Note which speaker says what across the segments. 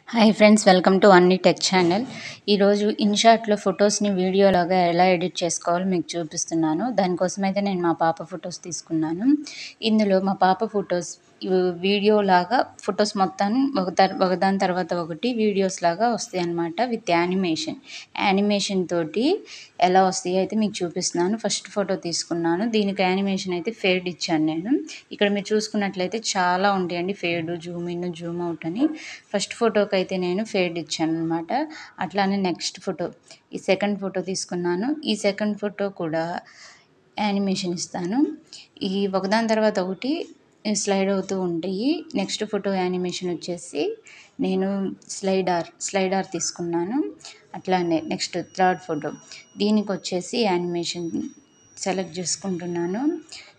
Speaker 1: Hi friends, welcome to అన్ని tech channel. ఈరోజు ఇన్‌షాట్‌లో ఫొటోస్‌ని వీడియోలాగా ఎలా ఎడిట్ చేసుకోవాలో మీకు చూపిస్తున్నాను. దానికోసమైతే నేను మా పాప ఫొటోస్ తీసుకున్నాను. ఇందులో మా పాప ఫొటోస్ వీడియోలాగా ఫొటోస్ మొత్తాన్ని ఒకదాని తర్వాత ఒకటి వీడియోస్‌లాగా వస్తాయన్నమాట విత్ యానిమేషన్. యానిమేషన్ తోటి ఎలా వస్తాయో అయితే మీకు చూపిస్తున్నాను. ఫస్ట్ ఫోటో తీసుకున్నాను. దీనికి యానిమేషన్ అయితే ఫేడ్ ఇచ్చాను నేను. ఇక్కడ మీరు చూసుకున్నట్లయితే చాలా ఉంటాయండి fade, Zoom in, Zoom out అని. ఫస్ట్ ఫోటోకైతే నేను ఫేడ్ ఇచ్చాననమాట. అట్లానే నెక్స్ట్ ఫోటో, ఈ సెకండ్ ఫోటో తీసుకున్నాను. ఈ సెకండ్ ఫోటో కూడా యానిమేషన్ ఇస్తాను. ఈ ఒకదాని తర్వాత ఒకటి స్లైడ్ అవుతూ ఉంటాయి. నెక్స్ట్ ఫోటో యానిమేషన్ వచ్చేసి నేను స్లైడార్ తీసుకున్నాను. అట్లానే నెక్స్ట్ థర్డ్ ఫోటో, దీనికి వచ్చేసి యానిమేషన్ సెలెక్ట్ చేసుకుంటున్నాను.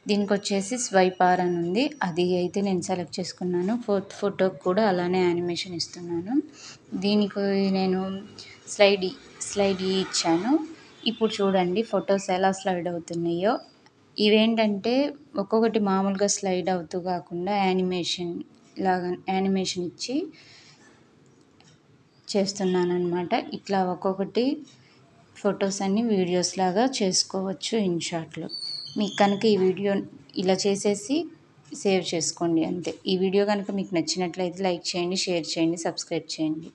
Speaker 1: దీనికి వచ్చేసి స్వైప్ ఆర్ అని ఉంది, అది అయితే నేను సెలెక్ట్ చేసుకున్నాను. ఫోర్త్ ఫోటోకి కూడా అలానే యానిమేషన్ ఇస్తున్నాను. దీనికి నేను స్లైడ్ ఇచ్చాను. ఇప్పుడు చూడండి ఫొటోస్ ఎలా స్లైడ్ అవుతున్నాయో. ఇవేంటంటే ఒక్కొక్కటి మామూలుగా స్లైడ్ అవుతూ కాకుండా యానిమేషన్ ఇచ్చి చేస్తున్నానన్నమాట. ఇట్లా ఒక్కొక్కటి ఫొటోస్ అన్ని వీడియోస్ లాగా చేసుకోవచ్చు ఇన్‌షాట్‌లో. మీకు కనుక ఈ వీడియో ఇలా చేసేసి సేవ్ చేసుకోండి అంతే. ఈ వీడియో కనుక మీకు నచ్చినట్లయితే లైక్ చేయండి, షేర్ చేయండి, సబ్స్క్రైబ్ చేయండి.